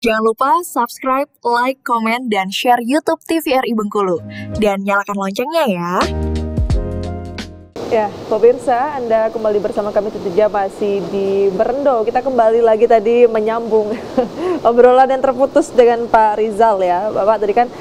Jangan lupa subscribe, like, komen, dan share YouTube TVRI Bengkulu. Dan nyalakan loncengnya ya. Ya, pemirsa, Anda kembali bersama kami tentu saja masih di Berendo. Kita kembali lagi tadi menyambung obrolan yang terputus dengan Pak Rizal ya. Bapak tadi kan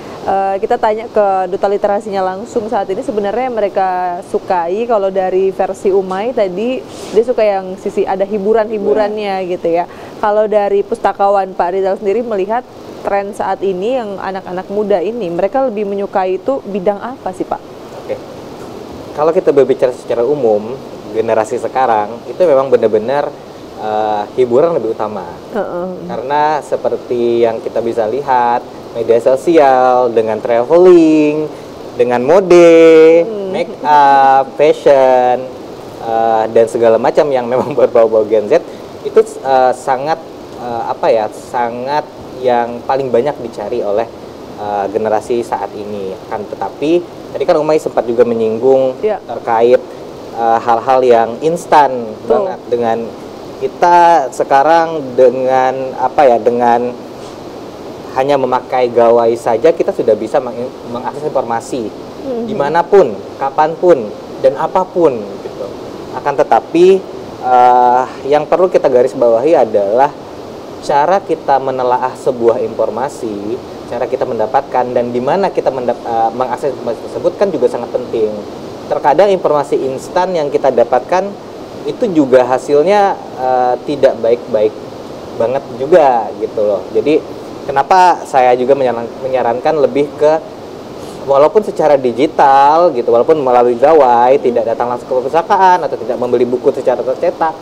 kita tanya ke Duta Literasinya langsung saat ini sebenarnya mereka sukai kalau dari versi Umay tadi dia suka yang sisi ada hiburan-hiburannya gitu ya. Kalau dari pustakawan Pak Rizal sendiri melihat tren saat ini yang anak-anak muda ini mereka lebih menyukai itu bidang apa sih Pak? Oke. Kalau kita berbicara secara umum, generasi sekarang itu memang benar-benar hiburan lebih utama. Karena seperti yang kita bisa lihat, media sosial, dengan traveling, dengan mode, make up, fashion, dan segala macam yang memang berbau-bau Gen Z, itu sangat sangat yang paling banyak dicari oleh generasi saat ini. Akan tetapi tadi kan Umay sempat juga menyinggung terkait hal-hal yang instan banget dengan kita sekarang dengan dengan hanya memakai gawai saja kita sudah bisa mengakses informasi dimanapun, kapanpun, dan apapun gitu. Akan tetapi yang perlu kita garis bawahi adalah cara kita menelaah sebuah informasi, cara kita mendapatkan dan di mana kita mengakses informasi tersebut kan juga sangat penting. Terkadang informasi instan yang kita dapatkan itu juga hasilnya tidak baik-baik banget juga gitu loh. Jadi kenapa saya juga menyarankan lebih ke walaupun secara digital gitu, walaupun melalui gawai, tidak datang langsung ke perpustakaan atau tidak membeli buku secara tercetak,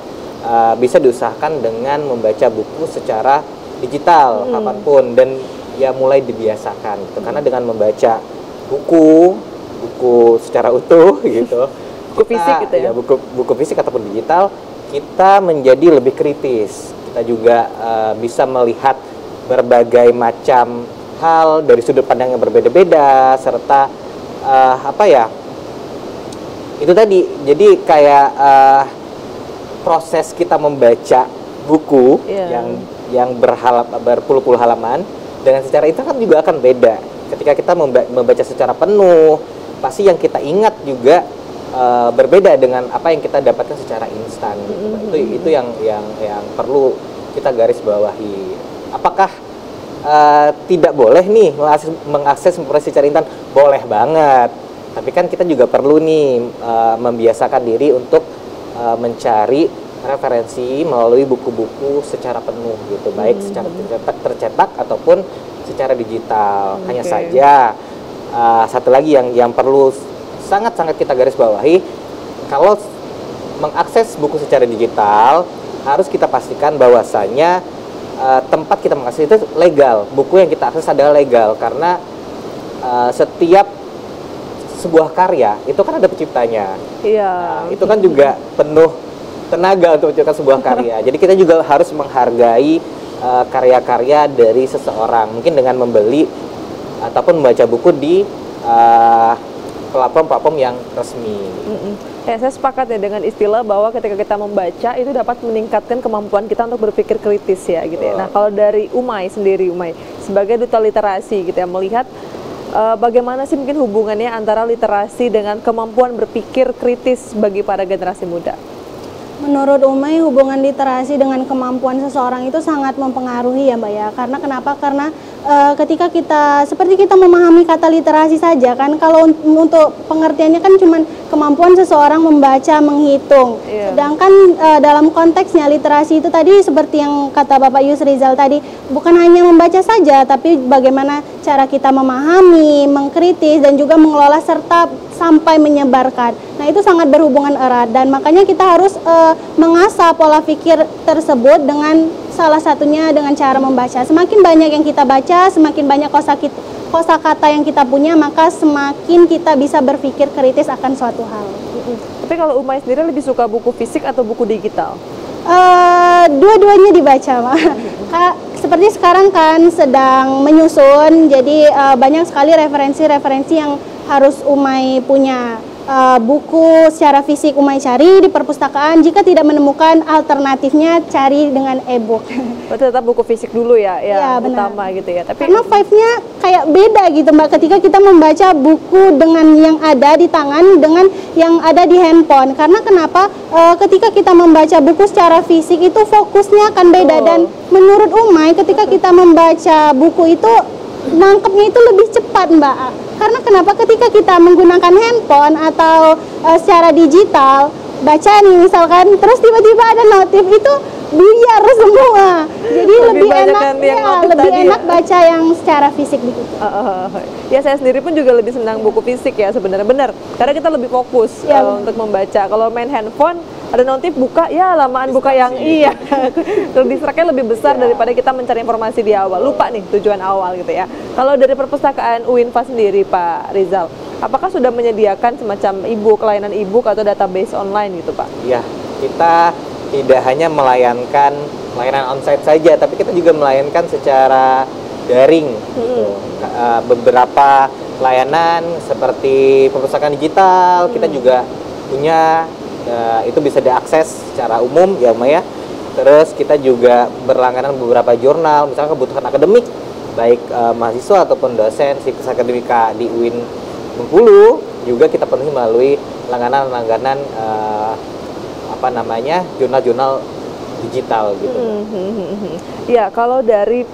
bisa diusahakan dengan membaca buku secara digital kapanpun dan ya mulai dibiasakan gitu. Karena dengan membaca buku secara utuh gitu, buku fisik gitu ya, buku fisik ataupun digital, kita menjadi lebih kritis. Kita juga bisa melihat berbagai macam hal dari sudut pandang yang berbeda-beda, serta itu tadi. Jadi kayak proses kita membaca buku yang berpuluh-puluh halaman dengan secara itu kan juga akan beda. Ketika kita membaca secara penuh, pasti yang kita ingat juga berbeda dengan apa yang kita dapatkan secara instan. Itu yang perlu kita garis bawahi. Apakah tidak boleh nih mengakses informasi secara instan? Boleh banget. Tapi kan kita juga perlu nih membiasakan diri untuk mencari referensi melalui buku-buku secara penuh gitu, baik secara tercetak ataupun secara digital. Hanya saja satu lagi yang perlu sangat-sangat kita garis bawahi, kalau mengakses buku secara digital harus kita pastikan bahwasanya tempat kita mengakses itu legal, buku yang kita akses adalah legal, karena setiap sebuah karya itu kan ada penciptanya. Nah, itu kan juga penuh tenaga untuk menciptakan sebuah karya. Jadi kita juga harus menghargai karya-karya dari seseorang, mungkin dengan membeli ataupun membaca buku di platform-platform yang resmi. Ya, saya sepakat ya dengan istilah bahwa ketika kita membaca itu dapat meningkatkan kemampuan kita untuk berpikir kritis ya gitu ya. Nah, kalau dari Umay sendiri, sebagai duta literasi gitu ya, melihat bagaimana sih mungkin hubungannya antara literasi dengan kemampuan berpikir kritis bagi para generasi muda? Menurut Umay, hubungan literasi dengan kemampuan seseorang itu sangat mempengaruhi ya Mbak ya. Karena kenapa? Karena ketika seperti kita memahami kata literasi saja kan, kalau untuk pengertiannya kan cuma kemampuan seseorang membaca, menghitung. Sedangkan dalam konteksnya literasi itu tadi seperti yang kata Bapak Yusrizal tadi, bukan hanya membaca saja, tapi bagaimana cara kita memahami, mengkritis, dan juga mengelola serta sampai menyebarkan. Nah, itu sangat berhubungan erat dan makanya kita harus mengasah pola pikir tersebut dengan salah satunya dengan cara membaca. Semakin banyak yang kita baca, semakin banyak kosakata yang kita punya, maka semakin kita bisa berpikir kritis akan suatu hal. Tapi kalau Umay sendiri lebih suka buku fisik atau buku digital? Dua-duanya dibaca, Mak. Seperti sekarang kan sedang menyusun, jadi banyak sekali referensi-referensi yang harus Umay punya. buku secara fisik Umay cari di perpustakaan, jika tidak menemukan alternatifnya cari dengan e-book. Berarti tetap buku fisik dulu ya, Iya, utama gitu ya. Tapi karena vibe-nya kayak beda gitu Mbak, ketika kita membaca buku dengan yang ada di tangan dengan yang ada di handphone. Karena kenapa? Ketika kita membaca buku secara fisik itu fokusnya akan beda, dan menurut Umay ketika kita membaca buku itu nangkepnya itu lebih cepat Mbak. Karena kenapa? Ketika kita menggunakan handphone atau secara digital baca nih misalkan, terus tiba-tiba ada notif, itu buyar semua. Jadi lebih enak baca yang secara fisik begitu. Ya saya sendiri pun juga lebih senang buku fisik ya sebenarnya, benar. Karena kita lebih fokus untuk membaca. Kalau main handphone ada notif buka, ya lamaan buka yang iya. Distraction lebih besar daripada kita mencari informasi di awal. Lupa nih tujuan awal gitu ya. Kalau dari perpustakaan UINFA sendiri Pak Rizal, apakah sudah menyediakan semacam e-book, layanan e-book atau database online gitu Pak? Iya, kita tidak hanya melayankan layanan onsite saja, tapi kita juga melayankan secara daring. Gitu. Beberapa layanan seperti perpustakaan digital kita juga punya, itu bisa diakses secara umum ya Maya. Terus kita juga berlangganan beberapa jurnal, misalnya kebutuhan akademik, baik mahasiswa ataupun dosen siklus akademika di UIN Bengkulu juga kita penuhi melalui langganan jurnal-jurnal digital gitu. Ya, kalau dari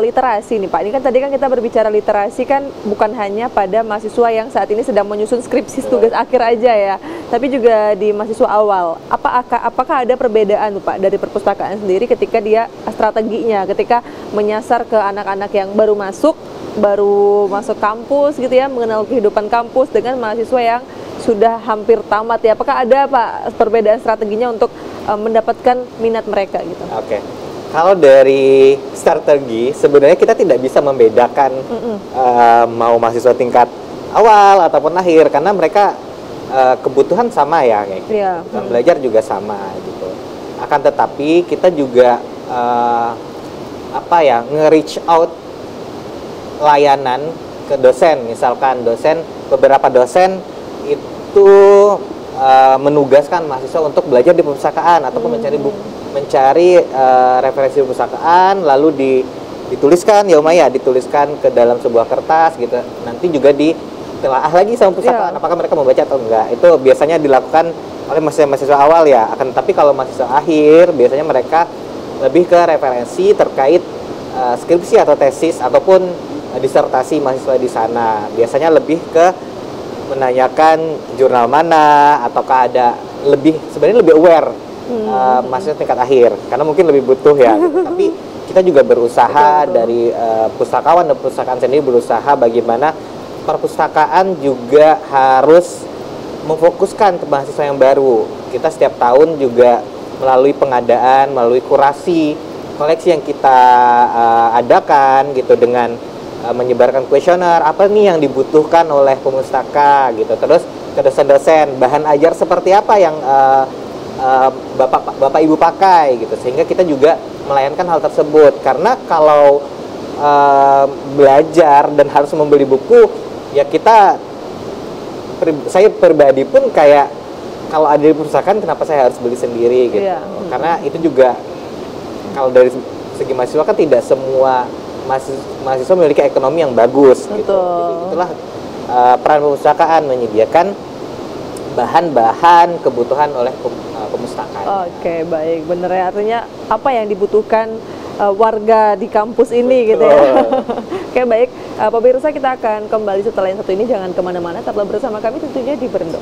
literasi nih Pak, ini kan tadi kan kita berbicara literasi kan bukan hanya pada mahasiswa yang saat ini sedang menyusun skripsi tugas akhir aja ya, tapi juga di mahasiswa awal. Apakah ada perbedaan tuh Pak dari perpustakaan sendiri ketika dia strateginya, ketika menyasar ke anak-anak yang baru masuk kampus gitu ya, mengenal kehidupan kampus, dengan mahasiswa yang sudah hampir tamat ya? Apakah ada Pak perbedaan strateginya untuk mendapatkan minat mereka gitu? Oke. Kalau dari strategi sebenarnya kita tidak bisa membedakan mau mahasiswa tingkat awal ataupun akhir, karena mereka kebutuhan sama ya, kayak gitu. Kebutuhan belajar juga sama gitu. Akan tetapi kita juga nge-reach out layanan ke dosen, misalkan beberapa dosen itu menugaskan mahasiswa untuk belajar di perpustakaan ataupun mencari referensi perpustakaan, lalu dituliskan ya Umay, dituliskan ke dalam sebuah kertas gitu. Nanti juga ditelaah lagi sama perpustakaan apakah mereka membaca atau enggak. Itu biasanya dilakukan oleh mahasiswa awal ya. Akan tapi kalau mahasiswa akhir biasanya mereka lebih ke referensi terkait skripsi atau tesis ataupun disertasi mahasiswa di sana. Biasanya lebih ke menanyakan jurnal mana, ataukah ada sebenarnya lebih aware mahasiswa tingkat akhir, karena mungkin lebih butuh ya gitu. Tapi kita juga berusaha dari pustakawan dan perpustakaan sendiri berusaha bagaimana perpustakaan juga harus memfokuskan ke mahasiswa yang baru. Kita setiap tahun juga melalui pengadaan, melalui kurasi koleksi yang kita adakan gitu, dengan menyebarkan kuesioner apa nih yang dibutuhkan oleh pemustaka gitu. Terus ke dosen-dosen bahan ajar seperti apa yang bapak ibu pakai gitu, sehingga kita juga melayankan hal tersebut. Karena kalau belajar dan harus membeli buku ya, saya pribadi pun kayak kalau ada di perpustakaan kenapa saya harus beli sendiri gitu. Karena itu juga kalau dari segi mahasiswa kan tidak semua mahasiswa memiliki ekonomi yang bagus gitu. Jadi itulah peran perpustakaan menyediakan bahan-bahan kebutuhan oleh pemustakaan. Oke, baik, bener ya, artinya apa yang dibutuhkan warga di kampus ini gitu ya. Oke, baik, pemirsa, kita akan kembali setelah yang satu ini, jangan kemana-mana, tetaplah bersama kami tentunya di Berendo.